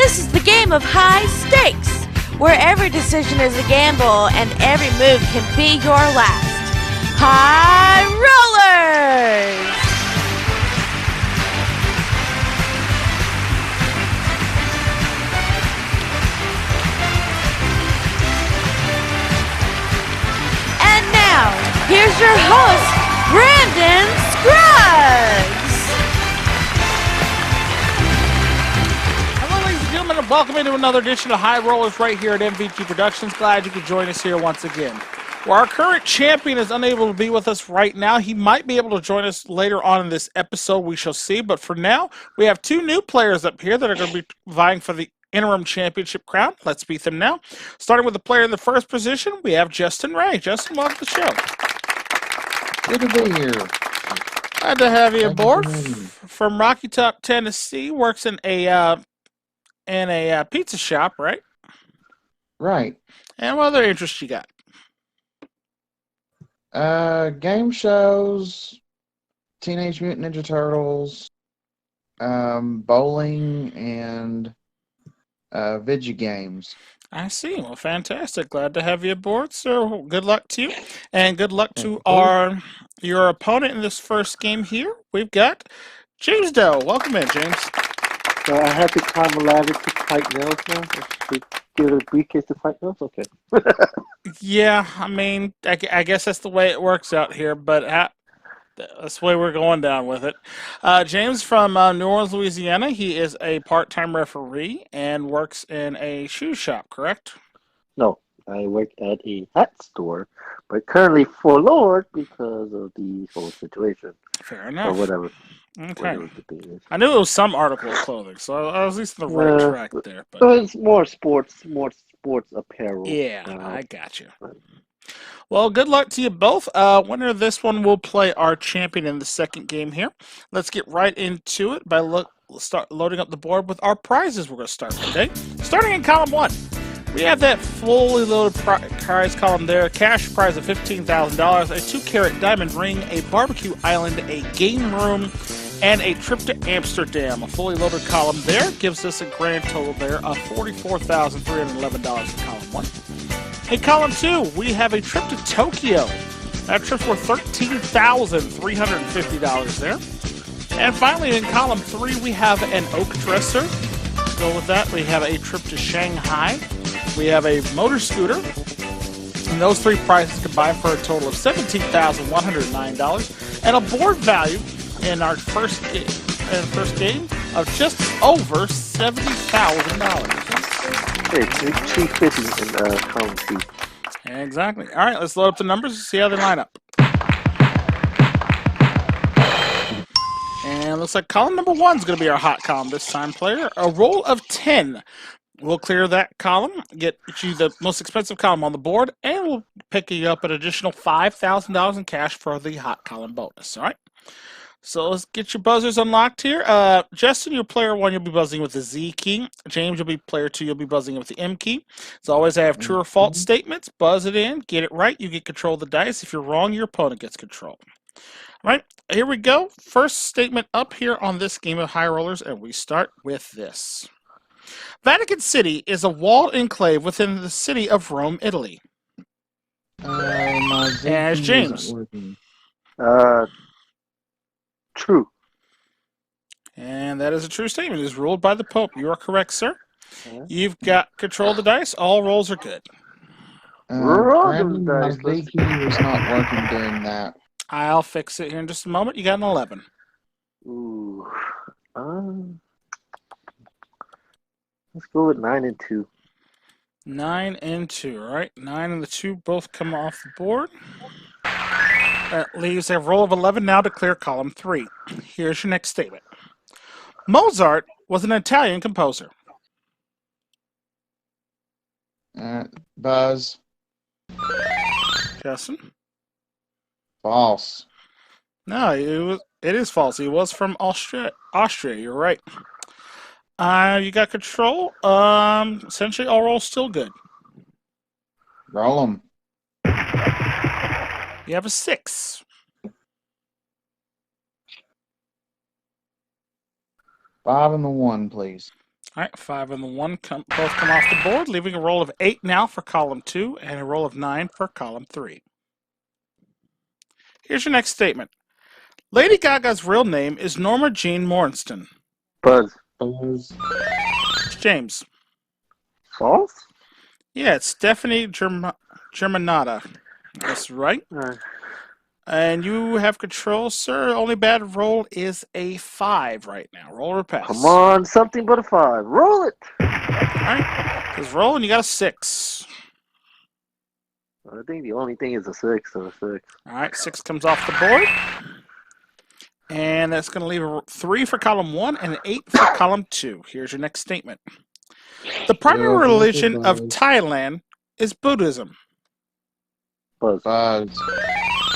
This is the game of high stakes, where every decision is a gamble and every move can be your last. High Rollers! And now, here's your host, Brandon Scruggs! And welcome into another edition of High Rollers right here at MVG Productions. Glad you could join us here once again. Well, our current champion is unable to be with us right now. He might be able to join us later on in this episode. We shall see. But for now, we have two new players up here that are going to be vying for the interim championship crown. Let's meet them now. Starting with the player in the first position, we have Justin Ray. Justin, welcome to the show. Good to be here. Glad to have you aboard. From Rocky Top, Tennessee, works in a pizza shop, right? Right. And what other interests you got? Game shows, Teenage Mutant Ninja Turtles, bowling, and video games. I see. Well, fantastic. Glad to have you aboard, sir. Good luck to you. And good luck to your opponent in this first game here. We've got James Doe. Welcome in, James. So I have to climb a ladder to fight nails now? To give it a briefcase to fight nails? Okay. Yeah, I mean, I guess that's the way it works out here, but that's the way we're going down with it. James from New Orleans, Louisiana. He is a part-time referee and works in a shoe shop, correct? No, I work at a hat store, but currently forlorn because of the whole situation. Fair enough. Or whatever. Okay. I knew it was some article of clothing, so I was at least on the right track there. But so it's more sports apparel. Yeah, I got you. Well, good luck to you both. Winner of this one will play our champion in the second game here. Let's get right into it by start loading up the board with our prizes we're going to start today. Starting in column 1. We have that fully loaded prize column there. Cash prize of $15,000, a 2-carat diamond ring, a barbecue island, a game room, and a trip to Amsterdam. A fully loaded column there gives us a grand total there of $44,311 in column 1. In column 2, we have a trip to Tokyo. That trip's worth $13,350 there. And finally, in column 3, we have an oak dresser. Go with that. We have a trip to Shanghai. We have a motor scooter. And those three prizes combine for a total of $17,109. And a board value in our first game of just over $70,000. Hey, $350 in column 2. Exactly. All right, let's load up the numbers and see how they line up. And it looks like column number 1 is going to be our hot column this time, player. A roll of 10. We'll clear that column, get you the most expensive column on the board, and we'll pick you up an additional $5,000 in cash for the hot column bonus. All right? So let's get your buzzers unlocked here. Justin, you're player 1, you'll be buzzing with the Z key. James, you'll be player 2, you'll be buzzing with the M key. As always, I have true or false statements. Buzz it in, get it right, you get control of the dice. If you're wrong, your opponent gets control. All right, here we go. First statement up here on this game of High Rollers, and we start with this. Vatican City is a walled enclave within the city of Rome, Italy. As James. True. And that is a true statement. It is ruled by the Pope. You are correct, sir. You've got control of the dice. All rolls are good. Brandon, my Z key was not working during that. I'll fix it here in just a moment. You got an 11. Ooh. Let's go with 9 and 2. 9 and 2, all right? 9 and the 2 both come off the board. That leaves a roll of 11 now to clear column 3. Here's your next statement. Mozart was an Italian composer. Buzz. Justin? False. No, it is false. He was from Austria. You're right. You got control. Essentially, all rolls still good. Roll them. You have a 6. 5 and the 1, please. All right, 5 and the 1 both come off the board, leaving a roll of 8 now for column 2 and a roll of 9 for column 3. Here's your next statement. Lady Gaga's real name is Norma Jean Morriston. Buzz. James. False? Yeah, it's Stephanie Germanata. That's right. And you have control, sir. Only bad roll is a 5 right now. Roll or pass. Come on, something but a 5. Roll it. All right. Because rolling, you got a 6. I think the only thing is a 6 or a 6. All right, 6 comes off the board. And that's going to leave a 3 for column 1 and an 8 for column 2. Here's your next statement. The primary religion of Thailand is Buddhism. Buzz.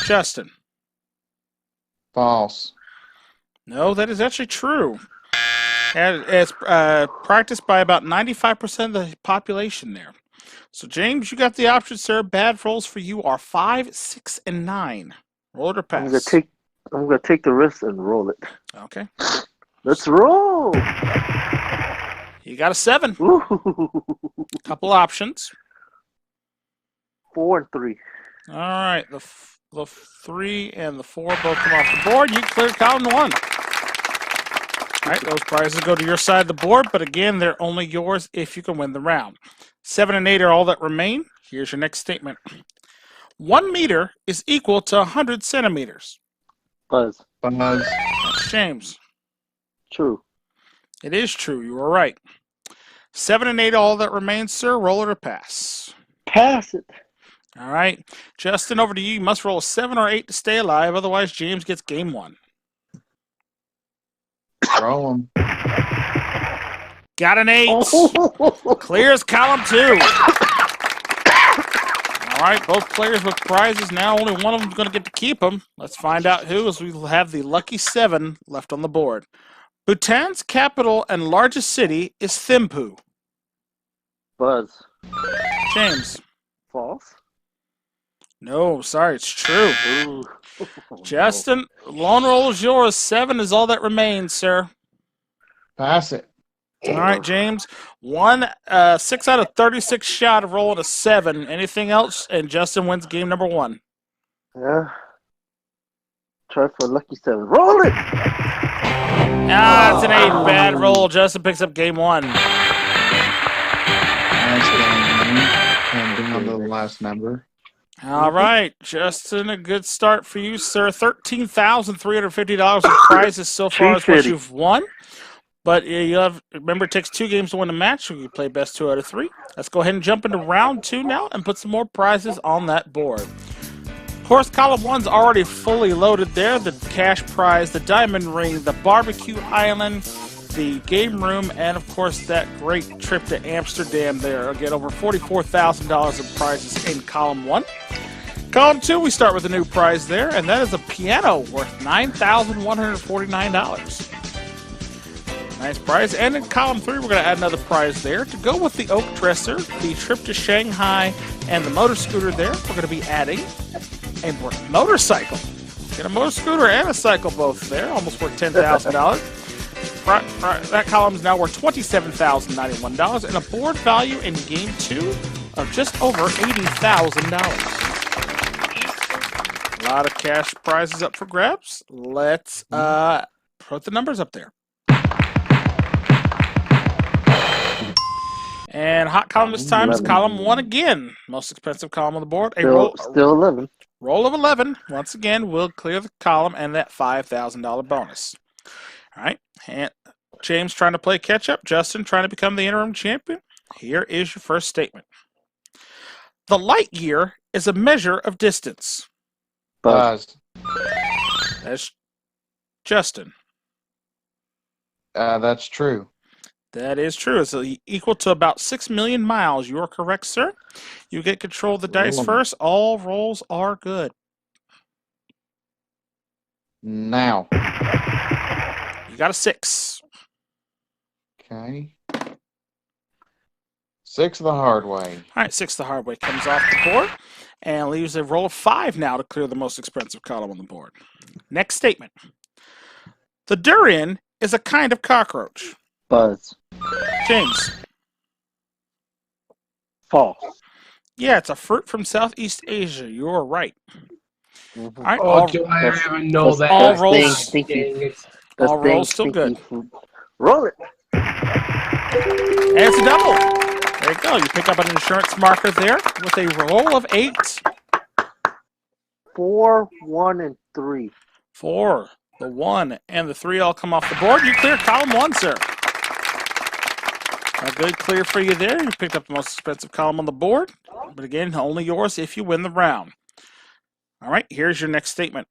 Justin. False. No, that is actually true. It's practiced by about 95% of the population there. So, James, you got the option, sir. Bad rolls for you are 5, 6, and 9. Roll it or pass. I'm gonna take the risk and roll it. Okay. Let's roll. You got a 7. Ooh. Couple options. 4 and 3. All right. The 3 and the 4 both come off the board. You clear column 1. All right. Those prizes go to your side of the board, but again, they're only yours if you can win the round. 7 and 8 are all that remain. Here's your next statement. 1 meter is equal to 100 centimeters. Buzz. That's James. True. It is true. You were right. 7 and 8 are all that remains, sir. Roll it or pass. Pass it. All right. Justin, over to you. You must roll a 7 or 8 to stay alive. Otherwise, James gets game 1. Roll 'em. Got an 8. Clears column 2. All right, both players with prizes now. Only one of them is going to get to keep them. Let's find out who, as we have the lucky 7 left on the board. Bhutan's capital and largest city is Thimphu. Buzz. James. False. No, sorry, it's true. Ooh. Justin, lone roll is yours. 7 is all that remains, sir. Pass it. All right, James. 6 out of 36 shot of rolling a 7. Anything else, and Justin wins game number 1. Yeah. Try for a lucky 7. Roll it. It's an 8. Bad roll. Justin picks up game 1. Nice game. And down to the last number. All right, Justin, a good start for you, sir. $13,350 in prizes so far is what you've won. But remember, it takes 2 games to win a match, so you play best 2 out of 3. Let's go ahead and jump into round 2 now and put some more prizes on that board. Of course, column 1's already fully loaded there. The cash prize, the diamond ring, the barbecue island, the game room, and, of course, that great trip to Amsterdam there. Again, over $44,000 of prizes in column 1. Column 2, we start with a new prize there, and that is a piano worth $9,149. Nice prize. And in column 3, we're going to add another prize there. To go with the oak dresser, the trip to Shanghai, and the motor scooter there, we're going to be adding a motorcycle. Get a motor scooter and a cycle both there, almost worth $10,000. That column is now worth $27,091 and a board value in game 2 of just over $80,000. A lot of cash prizes up for grabs. Let's put the numbers up there. And hot column this time is column 1 again. Most expensive column on the board. Still 11. Roll of 11. Once again, we'll clear the column and that $5,000 bonus. All right. And James trying to play catch up. Justin trying to become the interim champion. Here is your first statement. The light year is a measure of distance. Buzz. That's Justin. That's true. That is true. It's equal to about 6 million miles. You are correct, sir. You get control of the dice first. All rolls are good. Now. You got a 6. Okay. 6 the hard way. All right, 6 the hard way comes off the board and leaves a roll of 5 now to clear the most expensive column on the board. Next statement. The durian is a kind of cockroach. Buzz. James. False. Yeah, it's a fruit from Southeast Asia. You're right. All right, Oh, do I even know that? all That's rolls- stinky. Dang it. That's all rolls still stinky good. fruit. Roll it. And it's a double. There you go. You pick up an insurance marker there with a roll of 8. 4, 1, and 3. 4, the 1, and the 3 all come off the board. You clear column 1, sir. A good clear for you there. You picked up the most expensive column on the board. But again, only yours if you win the round. All right, here's your next statement.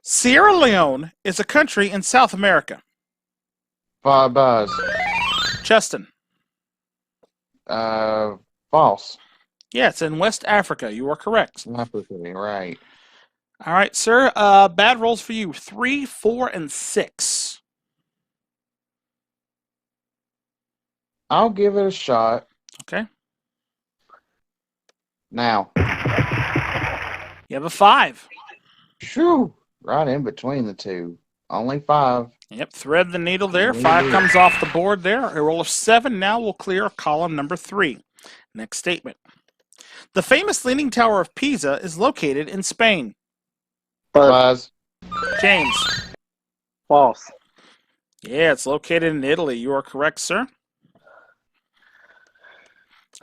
Sierra Leone is a country in South America. Buzz. Justin. False. Yeah, it's in West Africa. You are correct. Apathy, right. All right, sir. Bad rolls for you. 3, 4, and 6. I'll give it a shot. Okay. Now. You have a 5. Shoo! Right in between the two. Only 5. Yep, thread the needle there. 5 comes off the board there. A roll of 7 now will clear column number 3. Next statement. The famous Leaning Tower of Pisa is located in Spain. Buzz. James. False. Yeah, it's located in Italy. You are correct, sir.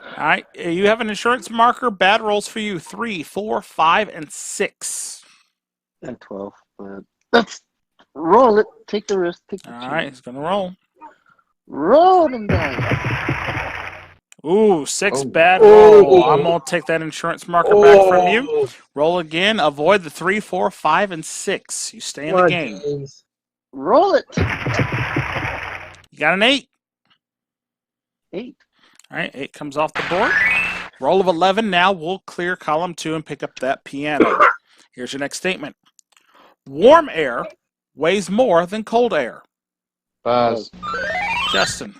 All right, you have an insurance marker. Bad rolls for you. 3, 4, 5, and 6. And 12. Let's roll it. Take the risk. Take the All chance. right, he's going to roll. Roll them dice. Ooh, 6 Oh. bad Oh. roll. I'm going to take that insurance marker back from you. Roll again. Avoid the 3, 4, 5, and 6. You stay in the game. James. Roll it. You got an 8. 8. All right, 8 comes off the board. Roll of 11 now. We'll clear column 2 and pick up that piano. Here's your next statement. Warm air weighs more than cold air. Buzz. Justin.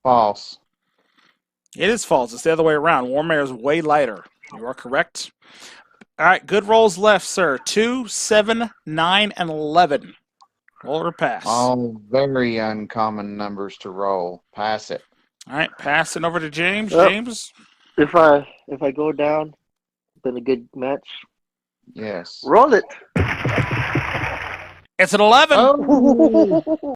False. It is false. It's the other way around. Warm air is way lighter. You are correct. All right, good rolls left, sir. 2, 7, 9, and 11. Roll or pass. All very uncommon numbers to roll. Pass it. All right, passing over to James. Yep. James. If I go down, been a good match. Yes. Roll it. It's an 11. Oh.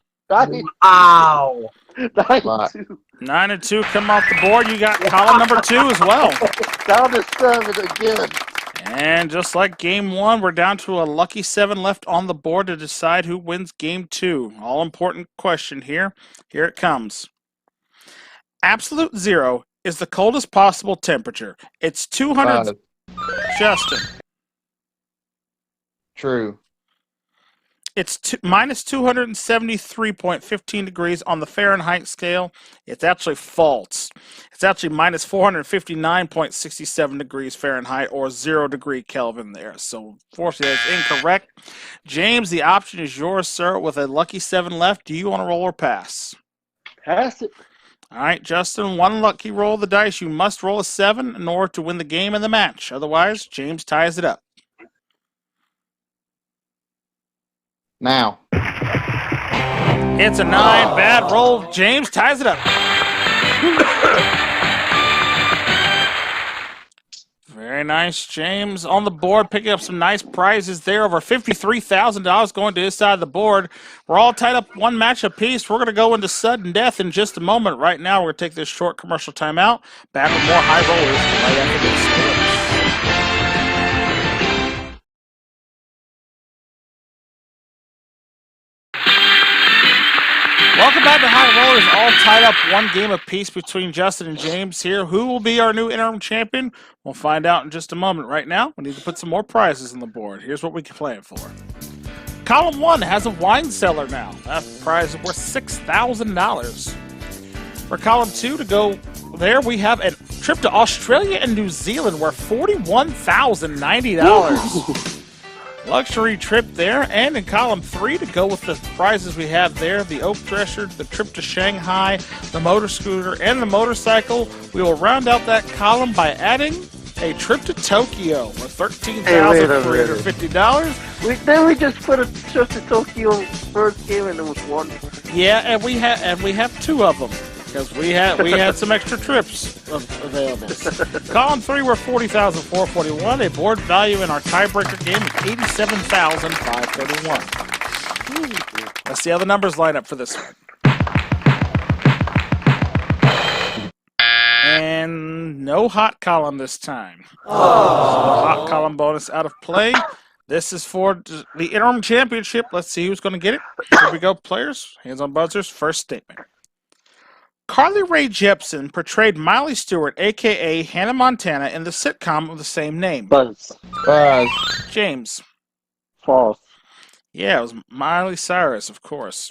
Ow. 9-2. 9 and 2 come off the board. You got column number 2 as well. Down to 7 again. And just like game 1, we're down to a lucky 7 left on the board to decide who wins game 2. All important question here. Here it comes. Absolute zero is the coldest possible temperature. It's 200. Justin. True. It's minus 273.15 degrees on the Fahrenheit scale. It's actually false. It's actually minus 459.67 degrees Fahrenheit or 0 degree Kelvin there. So, unfortunately, that's incorrect. James, the option is yours, sir, with a lucky 7 left. Do you want to roll or pass? Pass it. All right, Justin, one lucky roll of the dice. You must roll a 7 in order to win the game and the match. Otherwise, James ties it up. Now. It's a 9. Bad roll. James ties it up. Very nice, James. On the board, picking up some nice prizes there. Over $53,000 going to his side of the board. We're all tied up 1 match apiece. We're going to go into sudden death in just a moment. Right now, we're going to take this short commercial timeout. Back with more high rollers right after this. Welcome back to High Rollers, all tied up 1 game apiece between Justin and James here. Who will be our new interim champion? We'll find out in just a moment. Right now, we need to put some more prizes on the board. Here's what we can plan for. Column 1 has a wine cellar now. That prize is worth $6,000. For column 2 to go there, we have a trip to Australia and New Zealand worth $41,090. Luxury trip there. And in column 3 to go with the prizes we have there, the oak dresser, the trip to Shanghai, the motor scooter, and the motorcycle. We will round out that column by adding a trip to Tokyo with $13,350. Then we just put a trip to Tokyo first game and it was 1 Yeah, and we have two of them because we had some extra trips available. Column 3 were 40,441. A board value in our tiebreaker game of 87,531. Let's see how the numbers line up for this one. And no hot column this time. So the hot column bonus out of play. This is for the interim championship. Let's see who's going to get it. Here we go, players. Hands on buzzers. First statement. Carly Rae Jepsen portrayed Miley Stewart, a.k.a. Hannah Montana, in the sitcom of the same name. Buzz. James. False. Yeah, it was Miley Cyrus, of course.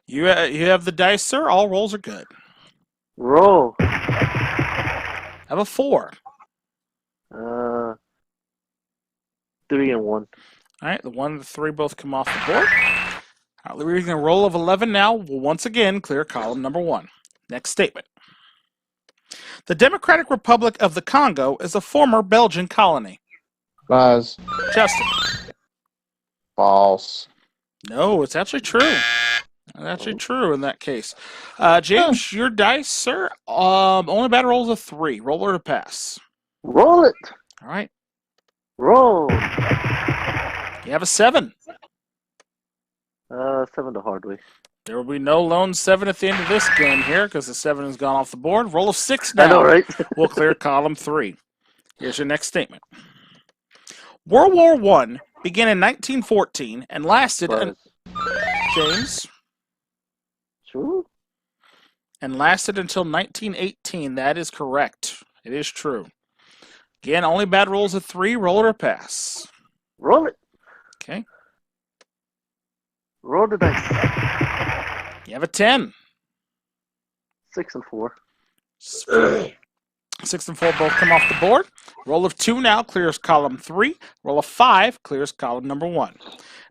You have the dice, sir. All rolls are good. Roll. Have a 4. 3 and 1. All right, the 1 and the 3 both come off the board. All right, we're reading a roll of 11 now. We'll once again clear column number 1. Next statement. The Democratic Republic of the Congo is a former Belgian colony. Buzz. Justin. False. No, it's actually true. It's actually true in that case. James, your dice, sir. Only bad rolls of 3. Roll or to pass. Roll it. All right. Roll. You have a 7. 7 the hard way. There will be no lone 7 at the end of this game here because the 7 has gone off the board. Roll of 6 now. I know, right? We'll clear column 3. Here's your next statement. World War I began in 1914 and lasted... James? True? And lasted until 1918. That is correct. It is true. Again, only bad rolls of 3. Roll or pass. Roll it. Okay. Roll the dice. You have a 10. 6 and 4. 6 and 4 both come off the board. Roll of 2 now clears column 3. Roll of 5 clears column number 1.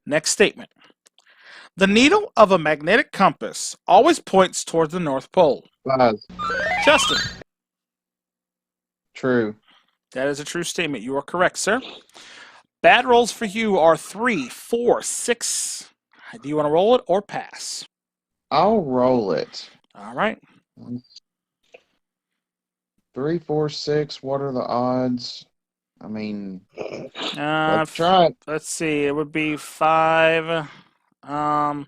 Next statement. The needle of a magnetic compass always points towards the North Pole. Buzz. Justin. True. That is a true statement. You are correct, sir. Bad rolls for you are 3, 4, 6. Do you want to roll it or pass? I'll roll it. All right. 3, 4, 6. What are the odds? I mean, Let's try it. Let's see. It would be 5. 10 out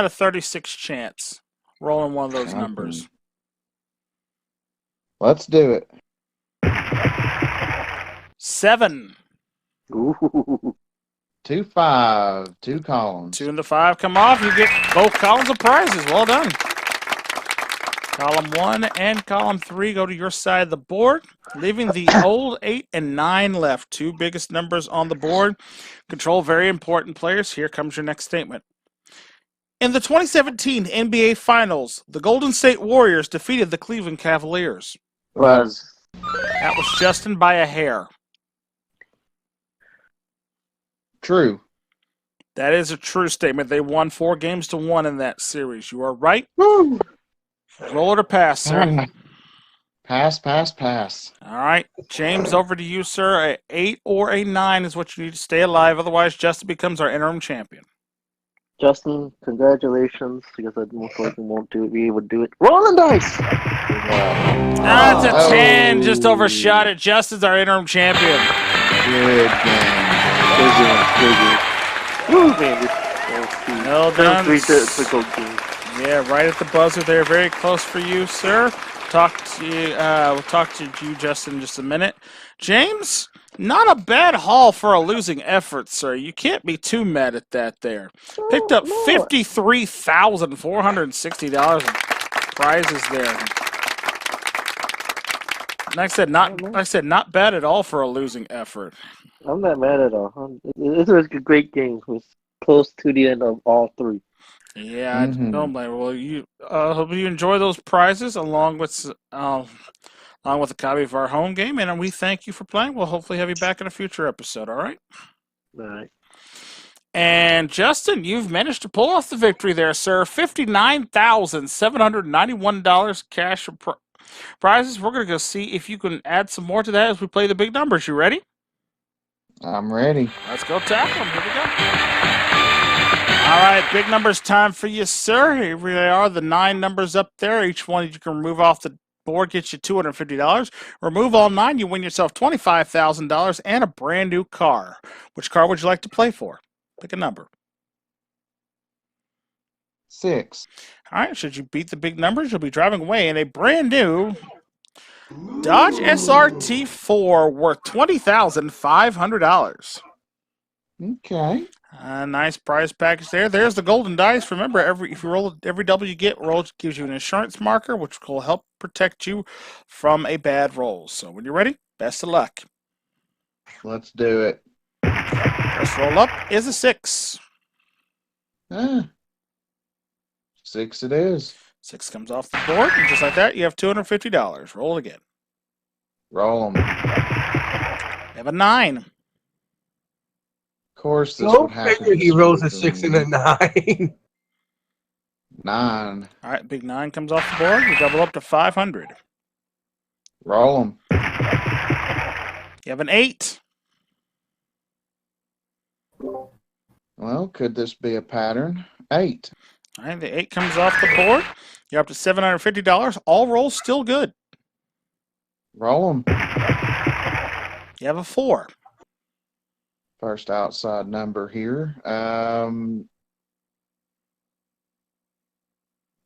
of 36 chance. Rolling one of those numbers. Let's do it. 7. Ooh. 2, 5. 2 columns. 2 and the 5 come off. You get both columns of prizes. Well done. Column 1 and column 3 go to your side of the board, leaving the old 8 and 9 left. 2 biggest numbers on the board. Control very important players. Here comes your next statement. In the 2017 NBA Finals, the Golden State Warriors defeated the Cleveland Cavaliers. Buzz. That was Justin by a hair. True. That is a true statement. They won 4-1 in that series. You are right. Woo! Roll it or pass, sir. Pass, pass, pass. All right. James, over to you, sir. A 8 or a 9 is what you need to stay alive. Otherwise, Justin becomes our interim champion. Justin, congratulations, because I most likely won't be able to do it. Rolling dice! That's a 10. Just overshot it. Justin's our interim champion. Good game. Woo, baby. Well done. Yeah, right at the buzzer there. Very close for you, sir. We'll talk to you, Justin, in just a minute. James, not a bad haul for a losing effort, sir. You can't be too mad at that there. Picked up $53,460 in prizes there. Like I said, not bad at all for a losing effort. I'm not mad at all. This was a great game. It was close to the end of all 3. Yeah, I don't blame you. Well, you hope you enjoy those prizes along with a copy of our home game, and we thank you for playing. We'll hopefully have you back in a future episode. All right. All right. And Justin, you've managed to pull off the victory there, sir. $59,791 cash prizes. We're going to go see if you can add some more to that as we play the big numbers. You ready? I'm ready. Let's go tackle them. Here we go. All right, big numbers time for you, sir. Here they are, the 9 numbers up there. Each one you can remove off the board gets you $250. Remove all 9, you win yourself $25,000 and a brand new car. Which car would you like to play for? Pick a number. 6. All right, should you beat the big numbers, you'll be driving away in a brand new Dodge SRT4 worth $20,500. Okay. Nice prize package there. There's the golden dice. Remember, if you roll every double you get, roll gives you an insurance marker, which will help protect you from a bad roll. So when you're ready, best of luck. Let's do it. First roll up is a 6. 6 it is. 6 comes off the board, and just like that, you have $250. Roll it again. Roll them. You have a 9. Of course, this No would happen. figure he rolls a 6 and a 9. 9. All right, big 9 comes off the board. You double up to 500. Roll them. You have an 8. Well, could this be a pattern? 8. All right, the 8 comes off the board. You're up to $750. All rolls still good. Roll them. You have a 4. First outside number here.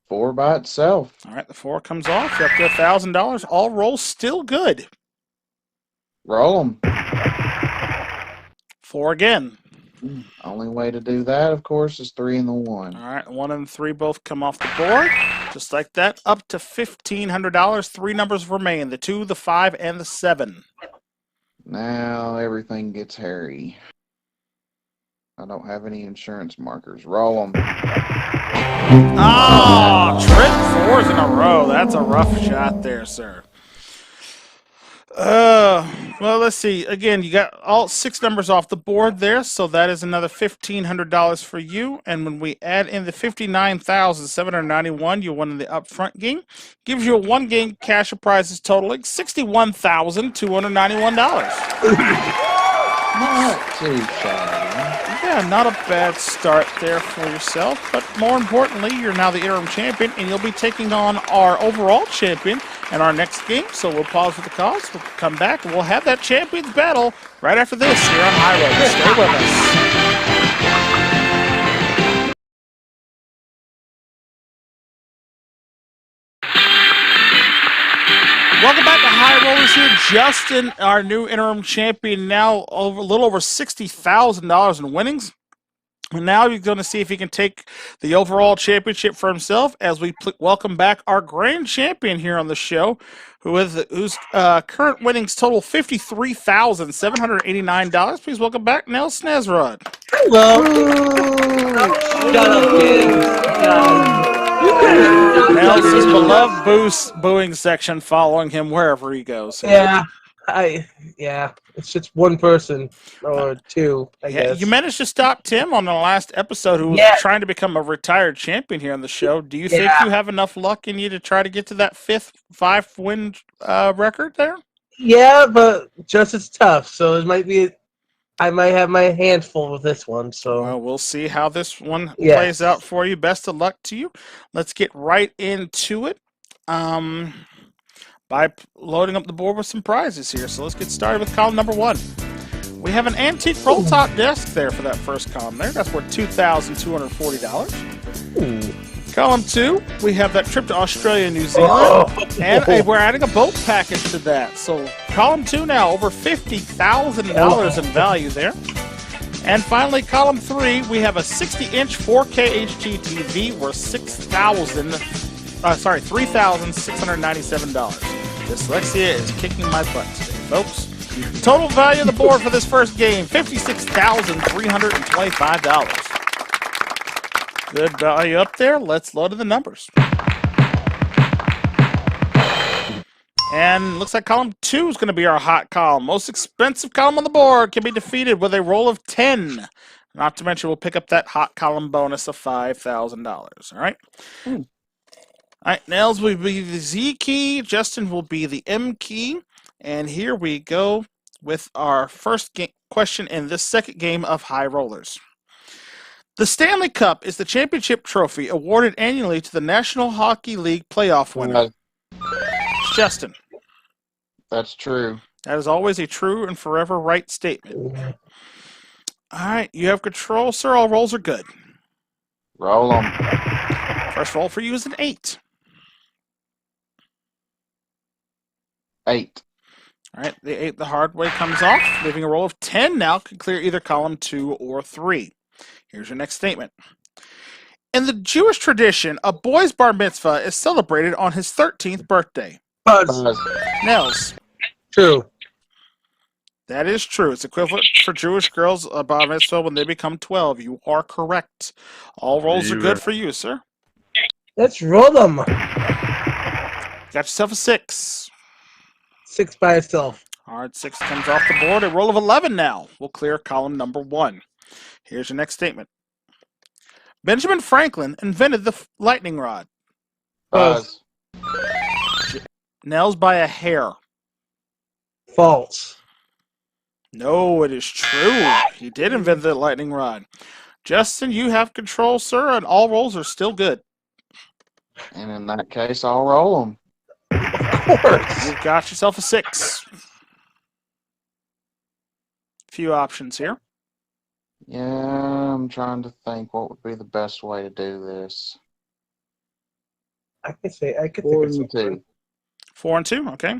4 by itself. All right, the 4 comes off. You're up to $1,000. All rolls still good. Roll them. 4 again. Only way to do that, of course, is 3 and the 1. All right, 1 and 3 both come off the board. Just like that, up to $1,500. 3 numbers remain, the 2, the 5, and the 7. Now everything gets hairy. I don't have any insurance markers. Roll them. Oh, trip 4s in a row. That's a rough shot there, sir. Well, let's see. Again, you got all 6 numbers off the board there, so that is another $1,500 for you. And when we add in the $59,791 you won in the upfront game, gives you a 1-game cash of prizes totaling $61,291. Not too shabby. Yeah, not a bad start there for yourself, but more importantly, you're now the interim champion, and you'll be taking on our overall champion in our next game. So we'll pause for the cause. We'll come back, and we'll have that champions battle right after this here on High Road. Stay with us. Welcome back to High Rollers here. Justin, our new interim champion, now a little over $60,000 in winnings. And now you're going to see if he can take the overall championship for himself as we welcome back our grand champion here on the show, whose current winnings total $53,789. Please welcome back Nell Snezrod. Hello. Shut up, kids. Nell's his beloved booing section following him wherever he goes. Yeah, it's just one person or 2, I guess. You managed to stop Tim on the last episode, who was trying to become a retired champion here on the show. Do you think you have enough luck in you to try to get to that 5-win record there? Yeah, but just as tough. So it might be. I might have my hands full with this one. So well, we'll see how this one plays out for you. Best of luck to you. Let's get right into it. By loading up the board with some prizes here. So let's get started with column number 1. We have an antique roll top desk there for that first column there. That's worth $2,240. Column 2, we have that trip to Australia, New Zealand, and we're adding a boat package to that. So column 2 now, over $50,000 in value there. And finally, column 3, we have a 60-inch 4K HD TV worth $3,697. Dyslexia is kicking my butt today, folks. Total value of the board for this first game, $56,325. Good value up there. Let's load in the numbers. And looks like column 2 is going to be our hot column. Most expensive column on the board can be defeated with a roll of 10. Not to mention, we'll pick up that hot column bonus of $5,000. All right? All right, Nels will be the Z key. Justin will be the M key. And here we go with our first question in this second game of High Rollers. The Stanley Cup is the championship trophy awarded annually to the National Hockey League playoff winner. Justin. That's true. That is always a true and forever right statement. All right, you have control, sir. All rolls are good. Roll 'em. First roll for you is an 8. 8. All right, the 8 the hard way comes off, leaving a roll of 10 now can clear either column 2 or 3. Here's your next statement. In the Jewish tradition, a boy's bar mitzvah is celebrated on his 13th birthday. Buzz. Nels. True. That is true. It's equivalent for Jewish girls bar mitzvah when they become 12. You are correct. All rolls are good for you, sir. Let's roll them. Got yourself a 6. 6 by itself. All right, 6 comes off the board. A roll of 11 now. We'll clear column number 1. Here's your next statement. Benjamin Franklin invented the lightning rod. Buzz. Nels by a hair. False. No, it is true. He did invent the lightning rod. Justin, you have control, sir, and all rolls are still good. And in that case, I'll roll 'em. Of course. You've got yourself a 6. Few options here. Yeah, I'm trying to think what would be the best way to do this. I could think of 4 something. and 2. 4 and 2, okay.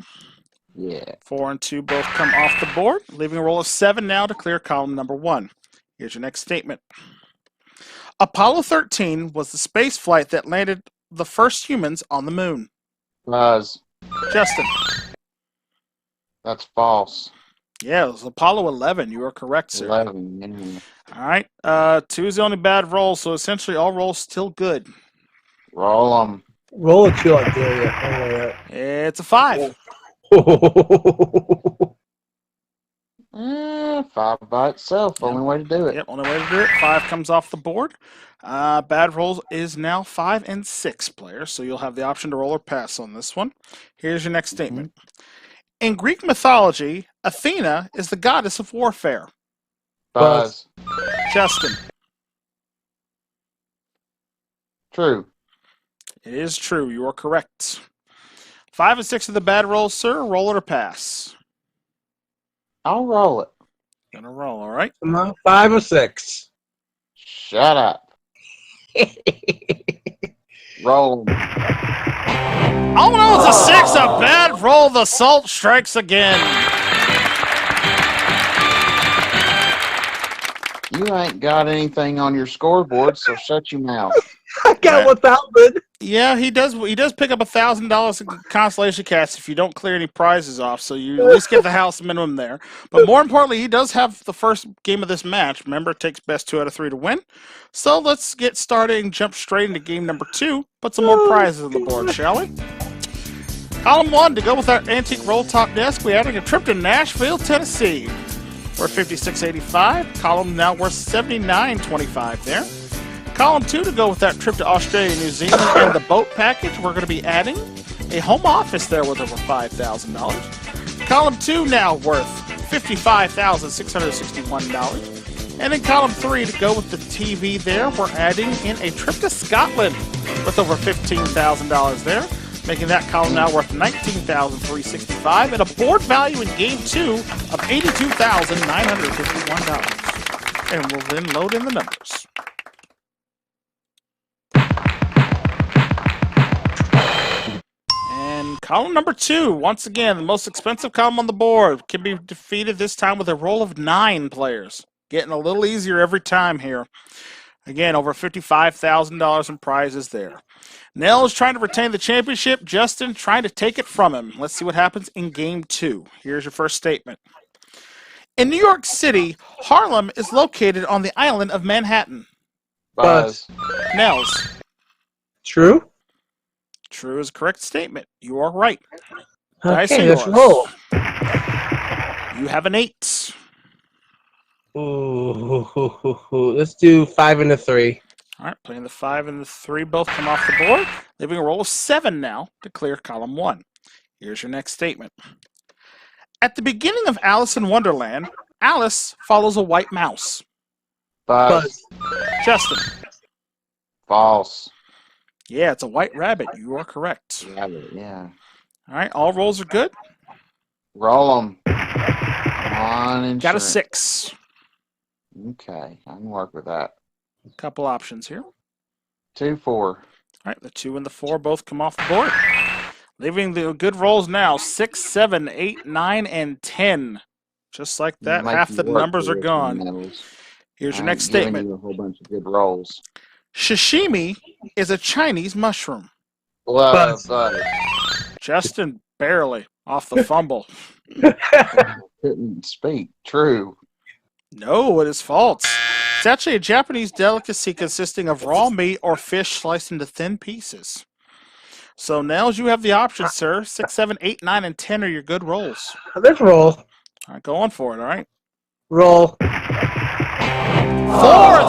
Yeah. 4 and 2 both come off the board, leaving a roll of 7 now to clear column number 1. Here's your next statement. Apollo 13 was the space flight that landed the first humans on the moon. Buzz. Justin. That's false. Yeah, it was Apollo 11. You are correct, sir. 11. Yeah. All right. 2 is the only bad roll, so essentially all rolls still good. Roll 'em. Roll a 2, I dare you. Don't worry about It's a 5. it. 5 by itself. Only way to do it. Yep, only way to do it. 5 comes off the board. Bad rolls is now 5 and 6 players, so you'll have the option to roll or pass on this one. Here's your next statement. In Greek mythology, Athena is the goddess of warfare. Buzz. Justin. True. It is true. You are correct. 5 and 6 of the bad rolls, sir. Roll it or pass. I'll roll it. Gonna roll, all right? Come on, 5 or 6. Shut up. Roll 'em. Oh no, it's a 6. A bad roll. The salt strikes again. You ain't got anything on your scoreboard, so shut your mouth. I got 1,000. Yeah, he does. He does pick up $1,000 in consolation cash if you don't clear any prizes off. So you at least get the house minimum there. But more importantly, he does have the first game of this match. Remember, it takes best 2 out of 3 to win. So let's get started and jump straight into game number 2. Put some more prizes on the board, shall we? Column 1, to go with our antique roll top desk, we're adding a trip to Nashville, Tennessee. Worth $56.85. Column now worth $79.25 there. Column 2, to go with that trip to Australia, New Zealand, and the boat package, we're going to be adding a home office there worth over $5,000. Column 2 now worth $55,661. And in column 3, to go with the TV there, we're adding in a trip to Scotland with over $15,000 there, making that column now worth $19,365 and a board value in game 2 of $82,951. And we'll then load in the numbers. And column number 2, once again, the most expensive column on the board, can be defeated this time with a roll of 9 players. Getting a little easier every time here. Again, over $55,000 in prizes there. Nell is trying to retain the championship. Justin trying to take it from him. Let's see what happens in game 2. Here's your first statement. In New York City, Harlem is located on the island of Manhattan. Buzz. Nels. True? True is a correct statement. You are right. Okay, let's roll. You have an 8. Ooh, let's do 5 and a 3. All right, playing the 5 and the 3 both come off the board, leaving a roll of 7 now to clear column 1. Here's your next statement. At the beginning of Alice in Wonderland, Alice follows a white mouse. Buzz. Justin. False. Yeah, it's a white rabbit. You are correct. Rabbit, yeah. All right, all rolls are good. Roll them. Come on, insurance. Got a 6. Okay, I can work with that. Couple options here. 2, 4. All right, the 2 and the 4 both come off the board. Leaving the good rolls now, 6, 7, 8, 9, and 10. Just like that, Make half you the work numbers for are this, gone. Metals. Here's your I next ain't giving statement. you a whole bunch of good rolls. Sashimi is a Chinese mushroom. Buzz. Justin barely off the fumble. Couldn't speak. True. No, it is false. It's actually a Japanese delicacy consisting of raw meat or fish sliced into thin pieces. So now you have the options, sir. 6, 7, 8, 9, and 10 are your good rolls. Let's roll. All right, go on for it, all right? Roll. 4 is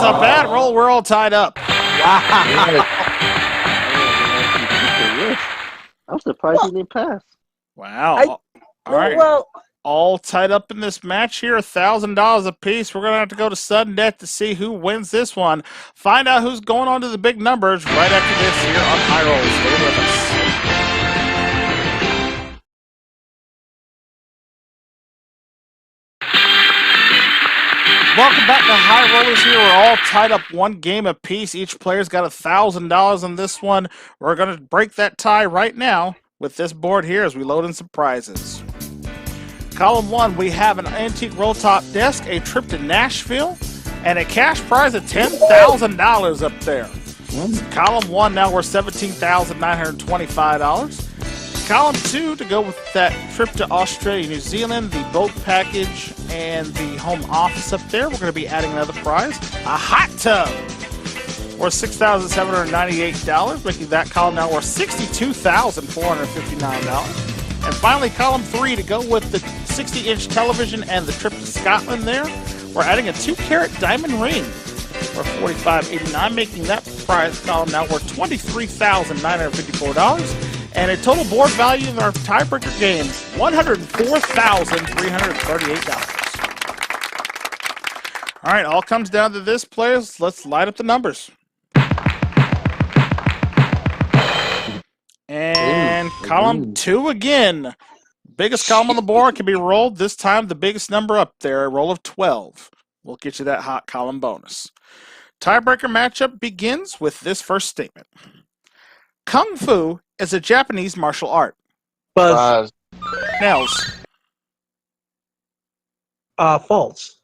a bad roll. We're all tied up. I'm surprised he didn't pass. Wow. All right. Well, All tied up in this match here, $1,000 apiece. We're going to have to go to sudden death to see who wins this one. Find out who's going on to the big numbers right after this here on High Rolls. Stay with us. Welcome back to High Rollers here. We're all tied up one game apiece. Each player's got $1,000 on this one. We're going to break that tie right now with this board here as we load in some prizes. Column 1, we have an antique roll-top desk, a trip to Nashville, and a cash prize of $10,000 up there. Column 1, now we're $17,925. Column 2, to go with that trip to Australia, New Zealand, the boat package, and the home office up there, we're going to be adding another prize, a hot tub, or $6,798, making that column now worth $62,459. And finally, column 3, to go with the 60-inch television and the trip to Scotland there, we're adding a 2-carat diamond ring for $45.89, making that prize column now worth $23,954. And a total board value of our tiebreaker game, $104,338. All right, all comes down to this, players. Let's light up the numbers. And column 2 again. Biggest column on the board can be rolled. This time, the biggest number up there, a roll of 12. We'll get you that hot column bonus. Tiebreaker matchup begins with this first statement. Kung Fu is a Japanese martial art. Buzz. Nels. False.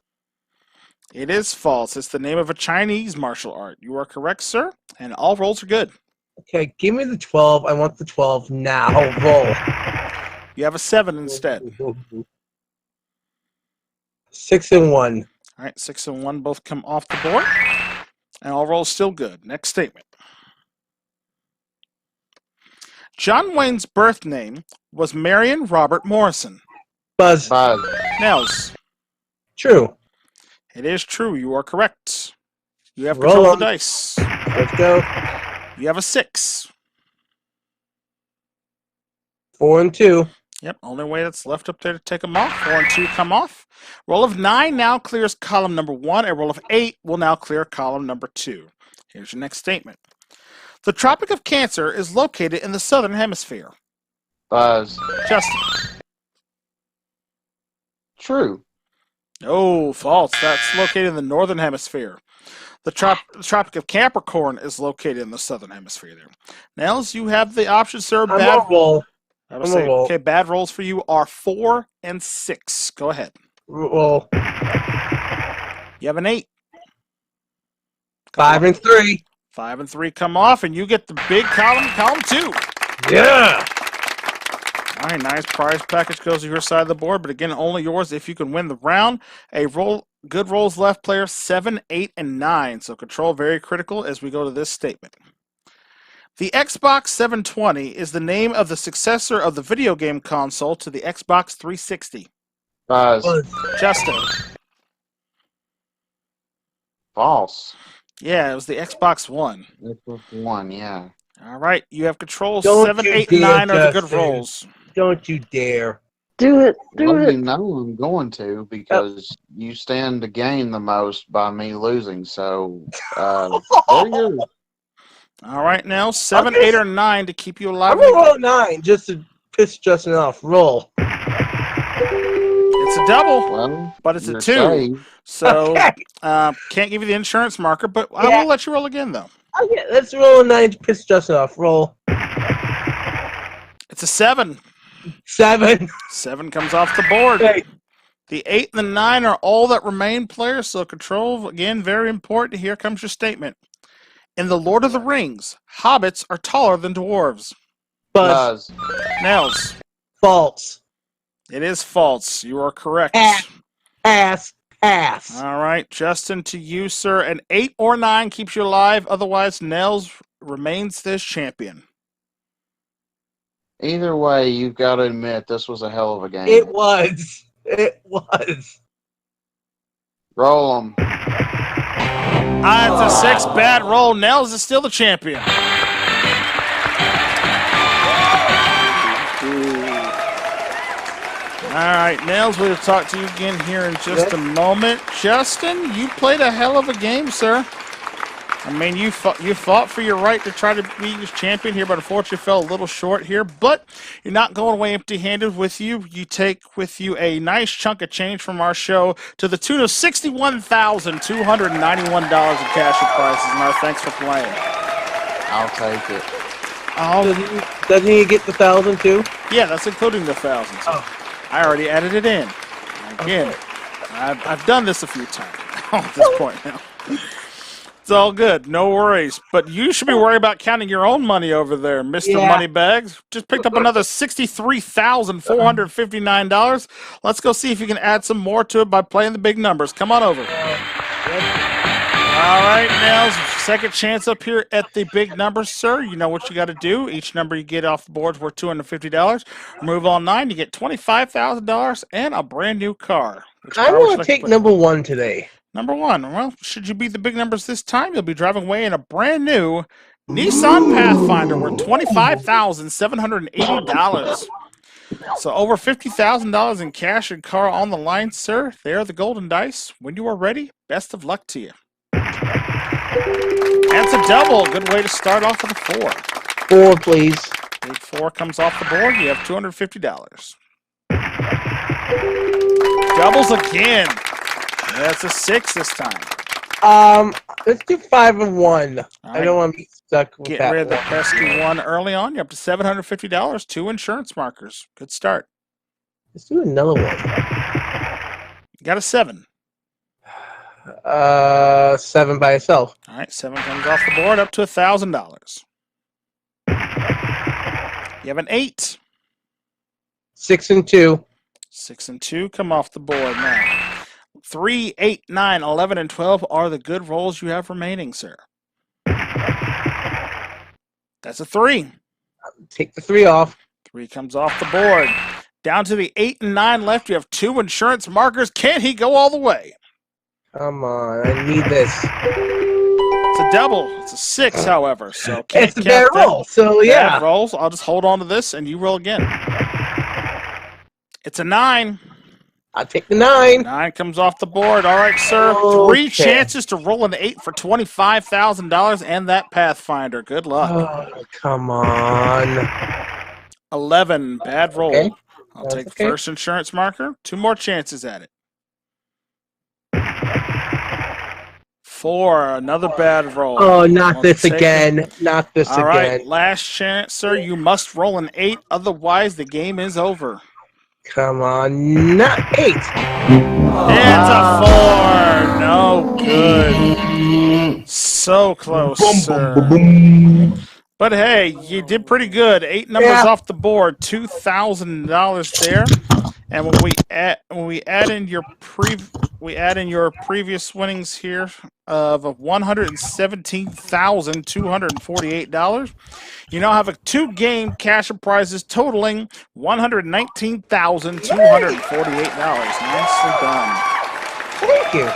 It is false. It's the name of a Chinese martial art. You are correct, sir, and all rolls are good. Okay, give me the 12. I want the 12 now. Roll. You have a 7 instead. 6 and 1. All right, 6 and 1 both come off the board, and all rolls still good. Next statement. John Wayne's birth name was Marion Robert Morrison. Buzz. Nels. True. It is true. You are correct. You have Roll control of the on. dice. Let's go. You have a 6. 4 and 2. Yep, only way that's left up there to take them off. 4 and 2 come off. Roll of 9 now clears column number 1. A roll of 8 will now clear column number 2. Here's your next statement. The Tropic of Cancer is located in the southern hemisphere. Buzz. Justin. True. No, false. That's located in the northern hemisphere. The Tropic of Capricorn is located in the southern hemisphere there. Nels, you have the option, sir. I'm on roll. Okay, bad rolls for you are 4 and 6. Go ahead. Roll. You have an 8. 5 and 3. 5 and 3 come off, and you get the big column 2. Yeah. All right, nice prize package goes to your side of the board, but again, only yours if you can win the round. Good rolls left, player 7, 8, and 9. So control very critical as we go to this statement. The Xbox 720 is the name of the successor of the video game console to the Xbox 360. Buzz. Justin. False. Yeah, it was the Xbox One. Xbox One, yeah. All right, you have control. Don't 7, you 8, and dare, 9 are the good Justin. rolls. Don't you dare. Do it. Do Well, it. you know I'm going to because you stand to gain the most by me losing. So, they're yours. All right, now 7, Okay. 8, or 9 to keep you I'm alive. gonna roll 9 just to piss Justin off. Roll. It's a double, Well, but it's a you're 2. saved. So Okay. can't give you the insurance marker, but I Yeah. will let you roll again, though. Okay, let's roll a 9 to piss Justin off. Roll. It's a 7. 7. 7 comes off the board. Okay. The 8 and the 9 are all that remain players, so control, again, very important. Here comes your statement. In The Lord of the Rings, hobbits are taller than dwarves. Buzz. Nels. False. It is false. You are correct. Pass. Pass. All right, Justin, to you, sir. An 8 or 9 keeps you alive. Otherwise, Nels remains this champion. Either way, you've got to admit this was a hell of a game. It was. It was. Roll them. It's a 6. Bad roll. Nels is still the champion. All right, Nels, we'll talk to you again here in just a moment. Justin, you played a hell of a game, sir. I mean, you fought for your right to try to be your champion here, but unfortunately fell a little short here. But you're not going away empty-handed with you. You take with you a nice chunk of change from our show to the tune of $61,291 in cash and prizes. And our thanks for playing. I'll take it. Doesn't he get the 1,000 too? Yeah, that's including the 1,000. Oh. I already added it in. Again, Okay. I've done this a few times at this point now. It's all good. No worries. But you should be worried about counting your own money over there, Mr. Yeah. Moneybags. Just picked up another $63,459. Let's go see if you can add some more to it by playing the big numbers. Come on over. All right, Nels, second chance up here at the big numbers, sir. You know what you got to do. Each number you get off the board is worth $250. Remove all 9, you get $25,000 and a brand new car. I'm going to take number 1 today. Number 1. Well, should you beat the big numbers this time, you'll be driving away in a brand new Nissan Pathfinder worth $25,780. So over $50,000 in cash and car on the line, sir. They are the golden dice. When you are ready, best of luck to you. That's a double. Good way to start off with a 4. 4, please. Big 4 comes off the board. You have $250. Doubles again. That's a 6 this time. Let's do 5 and 1. Right. I don't want to be stuck with Get that rid of the one. pesky 1 early on. You're up to $750. 2 insurance markers. Good start. Let's do another one. You got a 7. 7 by itself. All right, 7 comes off the board, up to $1,000. You have an 8. 6 and 2. 6 and 2 come off the board now. 3, 8, 9, 11, and 12 are the good rolls you have remaining, sir. That's a 3. Take the 3 off. 3 comes off the board. Down to the 8 and 9 left. You have 2 insurance markers. Can he go all the way? Come on, I need this. It's a double. It's a 6, however. So can't It's a count bad that. roll, so Bad yeah. rolls. I'll just hold on to this and you roll again. It's a 9. I'll take the 9. 9 comes off the board. All right, sir. 3 chances to roll an 8 for $25,000 and that Pathfinder. Good luck. Oh, come on. 11. Bad roll. Okay. I'll That's take the okay. first insurance marker. 2 more chances at it. 4. Another bad roll. Oh, not I'll this take it. again. Not this All right, again. last chance, sir. You must roll an 8. Otherwise, the game is over. Come on, not 8. It's a 4. No good. So close, sir. But hey, you did pretty good. 8 numbers off the board, $2,000 there. And when we add in your previous winnings here of $117,248, you now have a 2-game cash and prizes totaling $119,248. Nicely done. Thank you.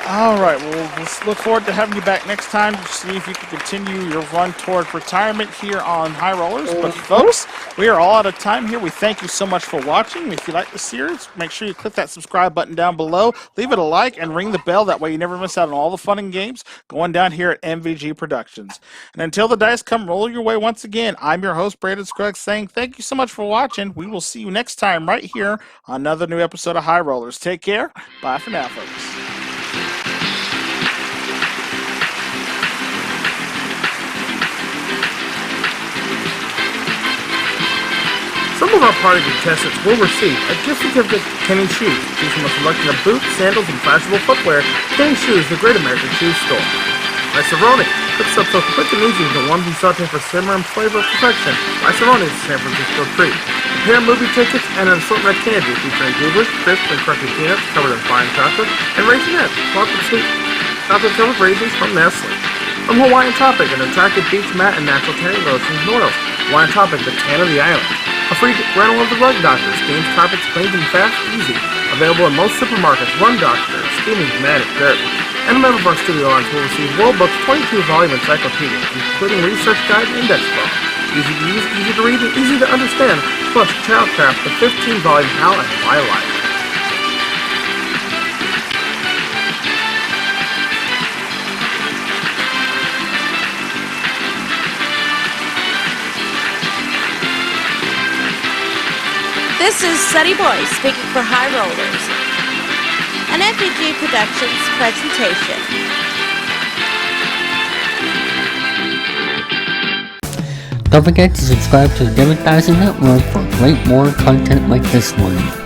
All right, well, let's look forward to having you back next time to see if you can continue your run toward retirement here on High Rollers. But folks, we are all out of time here. We thank you so much for watching. If you like the series, make sure you click that subscribe button down below, leave it a like, and ring the bell. That way you never miss out on all the fun and games going down here at MVG Productions. And until the dice come roll your way once again, I'm your host, Brandon Scruggs, saying thank you so much for watching. We will see you next time right here on another new episode of High Rollers. Take care. Bye for now, folks. Some of our party contestants will receive a gift certificate to Kenny Shoes. Choose from a selection of boots, sandals, and fashionable footwear. Kenny Shoes, the Great American Shoe Store. Rice-A-Roni. Cooks up so quick and easy with the ones you saute for simmer and flavor perfection. Rice-A-Roni is a San Francisco treat. A pair of movie tickets and an assortment of candy featuring goobers, crisp and crunchy peanuts covered in fine chocolate, and Raisinets, plump and sweet chocolate-covered raisins from Nestle. From Hawaiian Topic, an attractive beach mat and natural tanning lotions and oils. Hawaiian Topic, the tan of the island. A free rental of the Rug Doctor, steams, carpets, cleans, and fast, easy. Available in most supermarkets, Rug Doctor, steaming magic dirt. And a member of our studio audience will receive World Book's 22-volume encyclopedia, including research guide and index book. Easy to use, easy to read, and easy to understand, plus Childcraft, the 15-volume How and Why Life. This is Sunny Boy speaking for High Rollers, an MVG Productions presentation. Don't forget to subscribe to the David3000 Network for great more content like this one.